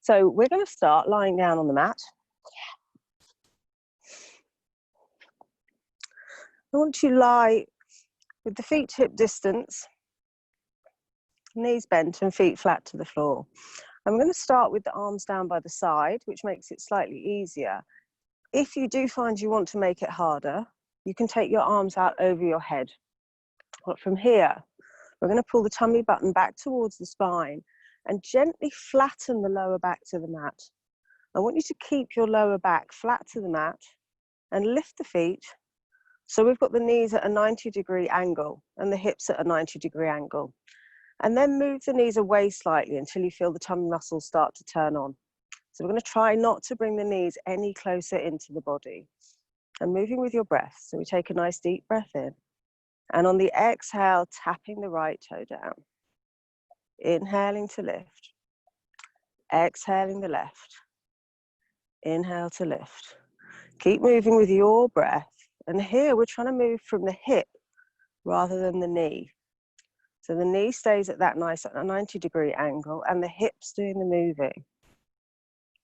So we're going to start lying down on the mat. I want you to lie with the feet hip distance, knees bent and feet flat to the floor. I'm going to start with the arms down by the side, which makes it slightly easier. If you do find you want to make it harder, you can take your arms out over your head. But from here, we're going to pull the tummy button back towards the spine and gently flatten the lower back to the mat. I want you to keep your lower back flat to the mat and lift the feet. So we've got the knees at a 90-degree angle and the hips at a 90-degree angle. And then move the knees away slightly until you feel the tummy muscles start to turn on. So we're going to try not to bring the knees any closer into the body. And moving with your breath. So we take a nice deep breath in. And on the exhale, tapping the right toe down. Inhaling to lift. Exhaling the left. Inhale to lift. Keep moving with your breath. And here we're trying to move from the hip rather than the knee. So the knee stays at that nice 90-degree angle and the hips doing the moving.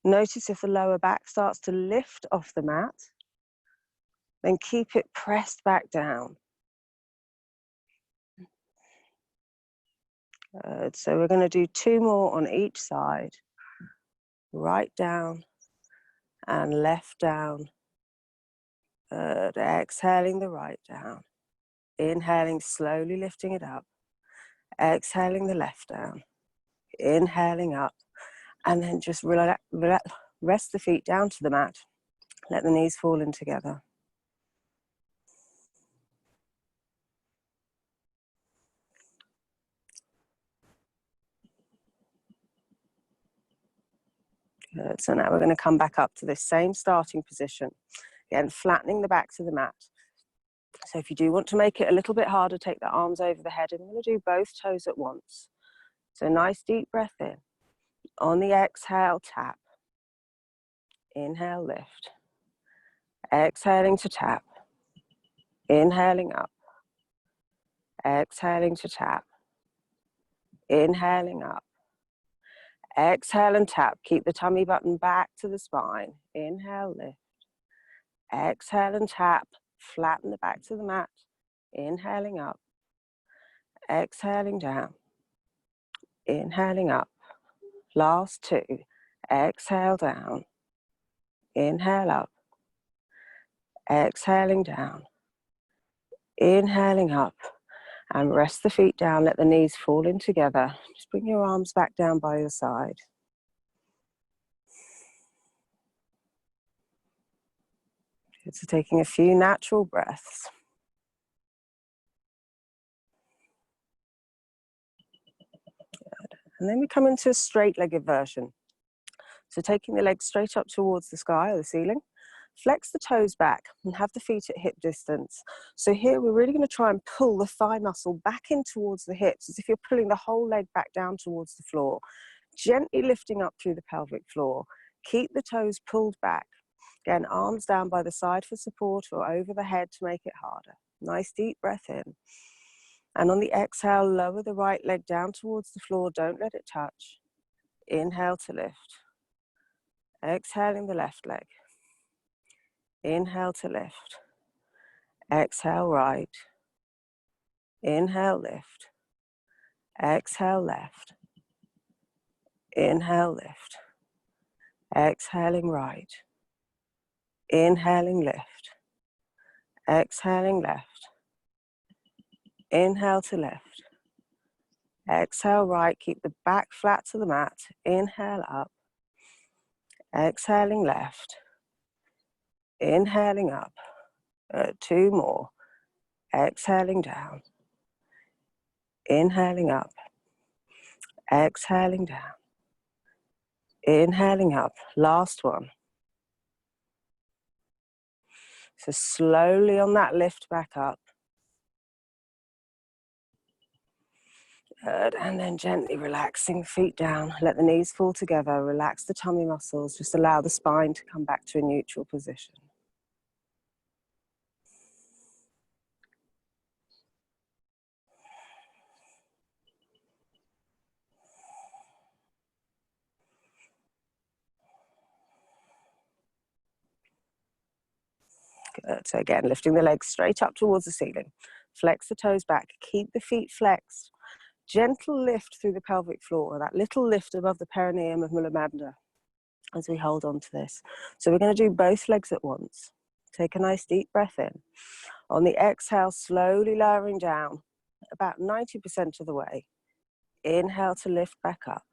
Notice if the lower back starts to lift off the mat, then keep it pressed back down. Good. So we're going to do 2 more on each side. Right down and left down. Good. Exhaling the right down. Inhaling, slowly lifting it up. Exhaling the left down. Inhaling up. And then just rest the feet down to the mat. Let the knees fall in together. Good. So now we're going to come back up to this same starting position. Again, flattening the back to the mat. So if you do want to make it a little bit harder, take the arms over the head. And I'm going to do both toes at once. So nice deep breath in. On the exhale, tap. Inhale, lift. Exhaling to tap. Inhaling up. Exhaling to tap. Inhaling up. Exhale and tap. Keep the tummy button back to the spine. Inhale, lift. Exhale and tap. Flatten the back to the mat. Inhaling up. Exhaling down. Inhaling up. Last 2. Exhale down. Inhale up. Exhaling down. Inhaling up. And rest the feet down. Let the knees fall in together. Just bring your arms back down by your side. So taking a few natural breaths. Good. And then we come into a straight-legged version. So taking the legs straight up towards the sky or the ceiling. Flex the toes back and have the feet at hip distance. So here we're really going to try and pull the thigh muscle back in towards the hips as if you're pulling the whole leg back down towards the floor. Gently lifting up through the pelvic floor. Keep the toes pulled back. Again, arms down by the side for support or over the head to make it harder. Nice deep breath in. And on the exhale, lower the right leg down towards the floor. Don't let it touch. Inhale to lift. Exhaling the left leg. Inhale to lift. Exhale right. Inhale lift. Exhale left. Inhale lift. Exhaling right. Inhaling lift. Exhaling left. Inhale to lift. Exhale right. Keep the back flat to the mat. Inhale up. Exhaling left. Inhaling up. 2 more. Exhaling down. Inhaling up. Exhaling down. Inhaling up. Last one. So slowly on that lift back up. Good. And then gently relaxing feet down. Let the knees fall together. Relax the tummy muscles. Just allow the spine to come back to a neutral position. Good. So again, lifting the legs straight up towards the ceiling. Flex the toes back, keep the feet flexed. Gentle lift through the pelvic floor, that little lift above the perineum of Muladhara as we hold on to this. So we're going to do both legs at once. Take a nice deep breath in. On the exhale, slowly lowering down, about 90% of the way. Inhale to lift back up.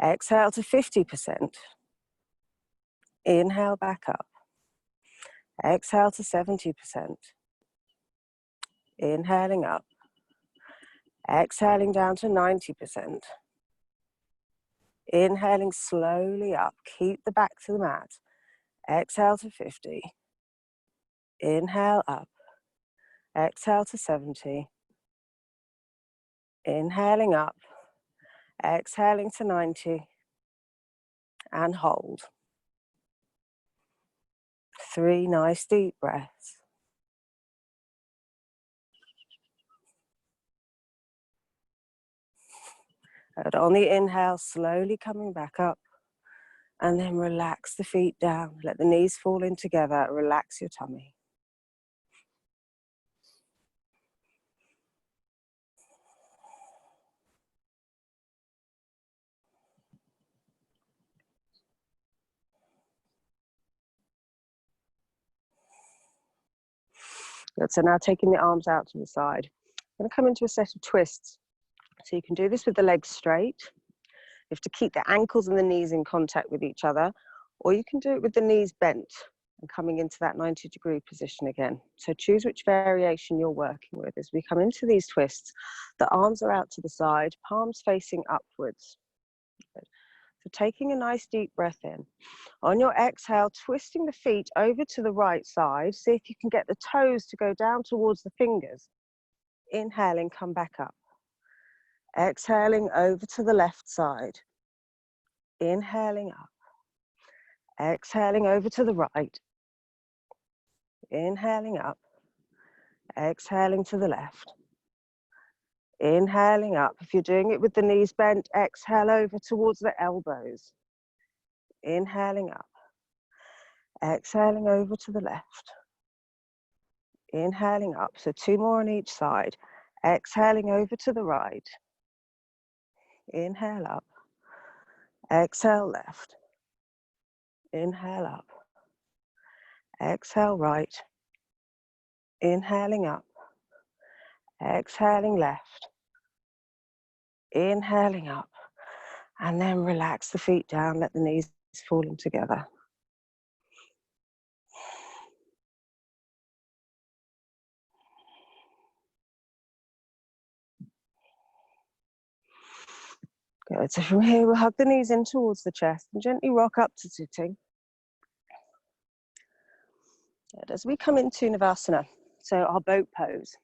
Exhale to 50%. Inhale back up. Exhale to 70%. Inhaling up. Exhaling down to 90%. Inhaling slowly up. Keep the back to the mat. Exhale to 50. Inhale up. Exhale to 70. Inhaling up. Exhaling to 90. And hold. 3 nice deep breaths. And on the inhale, slowly coming back up. And then relax the feet down. Let the knees fall in together. Relax your tummy. Good. So now taking the arms out to the side. I'm going to come into a set of twists. So you can do this with the legs straight. You have to keep the ankles and the knees in contact with each other, or you can do it with the knees bent and coming into that 90-degree position again. So choose which variation you're working with. As we come into these twists, the arms are out to the side, palms facing upwards. Good. So taking a nice deep breath in. On your exhale, twisting the feet over to the right side. See if you can get the toes to go down towards the fingers. Inhaling, come back up. Exhaling over to the left side. Inhaling up. Exhaling over to the right. Inhaling up. Exhaling to the left. Inhaling up. If you're doing it with the knees bent, exhale over towards the elbows. Inhaling up. Exhaling over to the left. Inhaling up. So 2 more on each side. Exhaling over to the right. Inhale up. Exhale left. Inhale up. Exhale right. Inhaling up. Exhaling left. Inhaling up. And then relax the feet down. Let the knees fall in together. Good. So from here, we'll hug the knees in towards the chest and gently rock up to sitting. Good. As we come into Navasana, so our boat pose.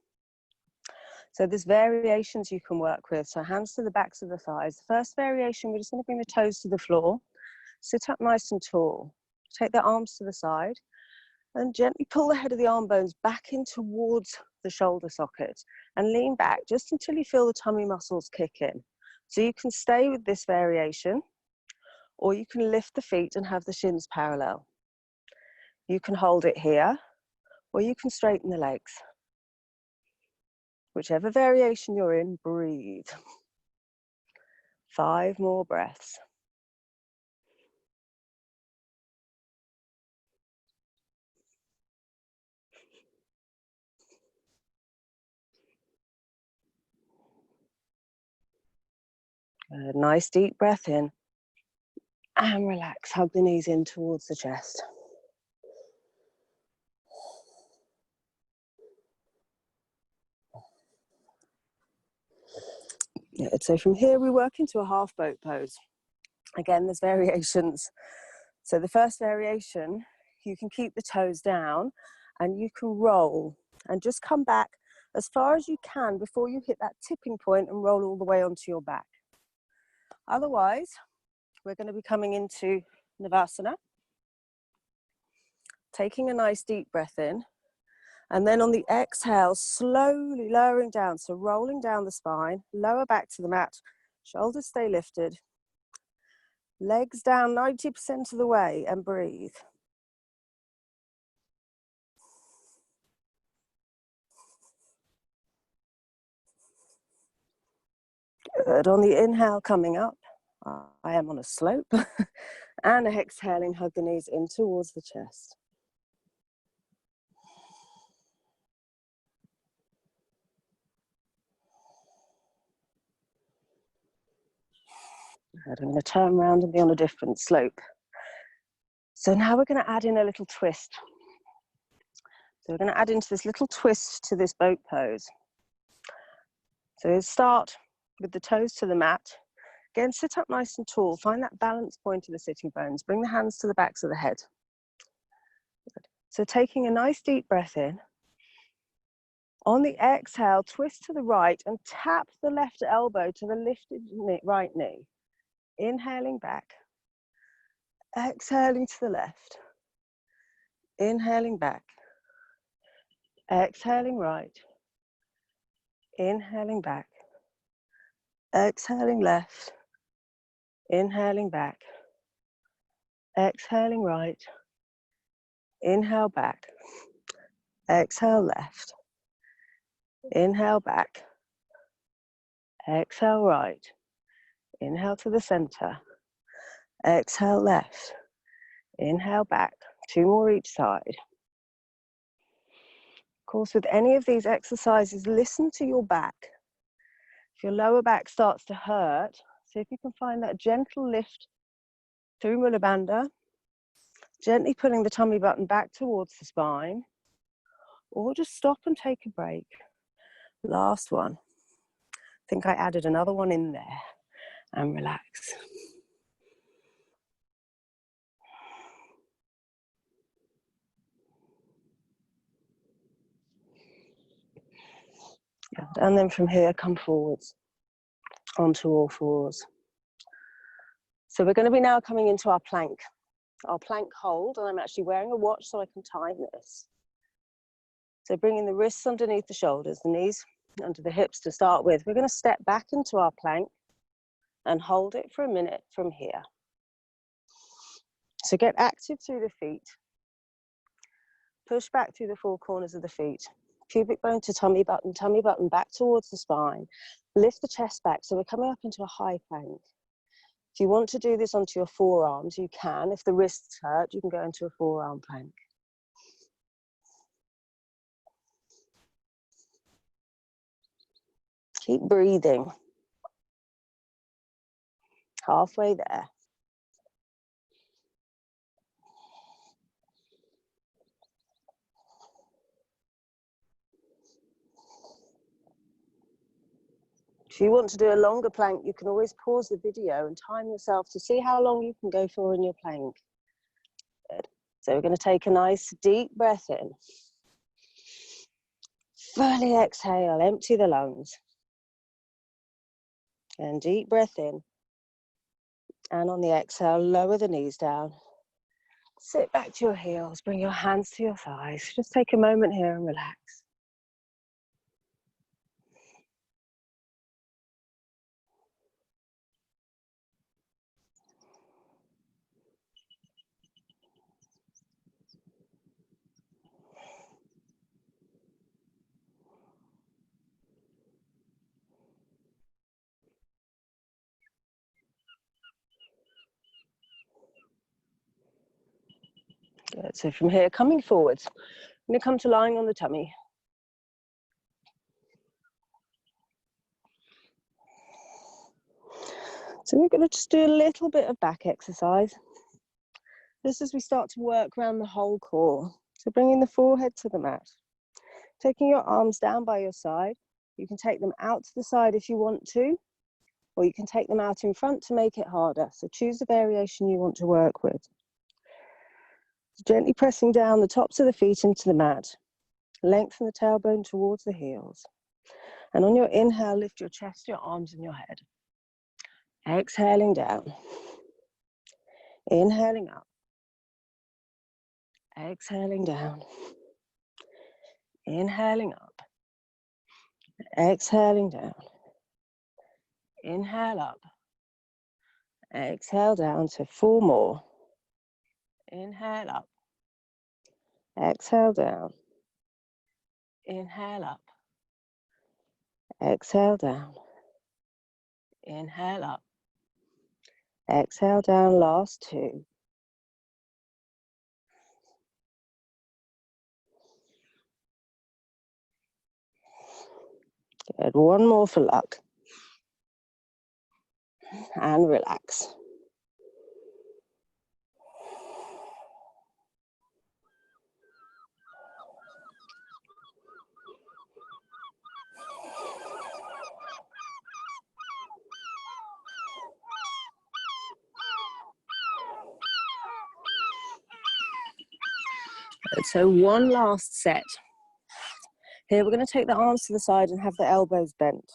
So there's variations you can work with. So hands to the backs of the thighs. The first variation, we're just going to bring the toes to the floor. Sit up nice and tall. Take the arms to the side and gently pull the head of the arm bones back in towards the shoulder socket and lean back just until you feel the tummy muscles kick in. So you can stay with this variation, or you can lift the feet and have the shins parallel. You can hold it here, or you can straighten the legs. Whichever variation you're in, breathe. 5 more breaths. A nice deep breath in and relax. Hug the knees in towards the chest. Yeah, so from here we work into a half boat pose. Again, there's variations. So the first variation, you can keep the toes down and you can roll and just come back as far as you can before you hit that tipping point and roll all the way onto your back. Otherwise, we're going to be coming into Navasana, taking a nice deep breath in, and then on the exhale, slowly lowering down. So rolling down the spine, lower back to the mat, shoulders stay lifted, legs down 90% of the way, and breathe. Good. On the inhale, coming up, I am on a slope. And exhaling, hug the knees in towards the chest. Good. I'm going to turn around and be on a different slope. So now we're going to add in a little twist. So we're going to add into this little twist to this boat pose. So start with the toes to the mat. Again, sit up nice and tall. Find that balance point of the sitting bones. Bring the hands to the backs of the head. Good. So taking a nice deep breath in. On the exhale, twist to the right and tap the left elbow to the lifted right knee. Inhaling back. Exhaling to the left. Inhaling back. Exhaling right. Inhaling back. Exhaling left. Inhaling back. Exhaling right. Inhale back. Exhale left. Inhale back. Exhale right. Inhale to the center. Exhale left. Inhale back. 2 more each side. Of course, with any of these exercises, listen to your back. If your lower back starts to hurt, see if you can find that gentle lift through Mula Bandha, gently pulling the tummy button back towards the spine, or just stop and take a break. Last one. I think I added another one in there, and relax. And then from here, come forwards onto all fours. So we're going to be now coming into our plank hold, and I'm actually wearing a watch so I can time this. So bringing the wrists underneath the shoulders, the knees under the hips to start with. We're going to step back into our plank and hold it for a minute from here. So get active through the feet. Push back through the 4 corners of the feet. Pubic bone to tummy button back towards the spine. Lift the chest back, so we're coming up into a high plank. If you want to do this onto your forearms, you can. If the wrists hurt, you can go into a forearm plank. Keep breathing. Halfway there. If you want to do a longer plank, you can always pause the video and time yourself to see how long you can go for in your plank. Good. So we're going to take a nice deep breath in. Fully exhale, empty the lungs. And deep breath in. And on the exhale, lower the knees down. Sit back to your heels, bring your hands to your thighs. Just take a moment here and relax. Good. So from here, coming forwards, I'm going to come to lying on the tummy. So we're going to just do a little bit of back exercise. Just as we start to work around the whole core. So bringing the forehead to the mat. Taking your arms down by your side. You can take them out to the side if you want to, or you can take them out in front to make it harder. So choose the variation you want to work with. Gently pressing down the tops of the feet into the mat. Lengthen the tailbone towards the heels. And on your inhale, lift your chest, your arms, and your head. Exhaling down. Inhaling up. Exhaling down. Inhaling up. Exhaling down. Inhale up. Exhale down to 4 more. Inhale up. Exhale down. Inhale up. Exhale down. Inhale up. Exhale down, last 2. Good, 1 more for luck. And relax. So 1 last set. Here we're going to take the arms to the side and have the elbows bent.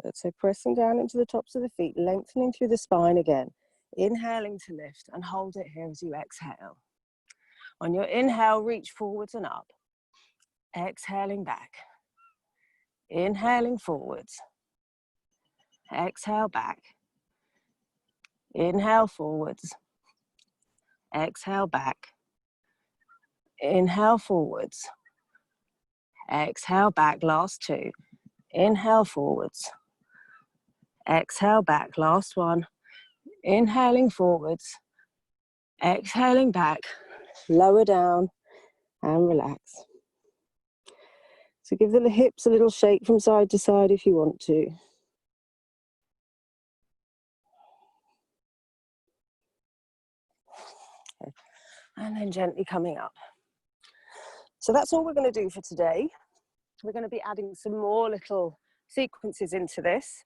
Good, so pressing down into the tops of the feet, lengthening through the spine again. Inhaling to lift and hold it here as you exhale. On your inhale, reach forwards and up. Exhaling back. Inhaling forwards. Exhale back. Inhale forwards. Exhale back. Inhale forwards. Exhale back, last 2. Inhale forwards. Exhale back, last 1. Inhaling forwards. Exhaling back. Lower down and relax. So give the hips a little shake from side to side if you want to. And then gently coming up. So that's all we're going to do for today. We're going to be adding some more little sequences into this,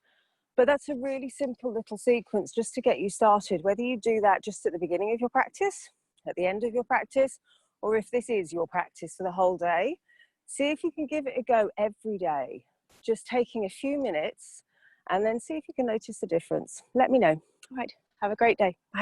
but that's a really simple little sequence just to get you started, whether you do that just at the beginning of your practice, at the end of your practice, or if this is your practice for the whole day. See if you can give it a go every day, just taking a few minutes, and then see if you can notice the difference. Let me know. All right, have a great day. Bye.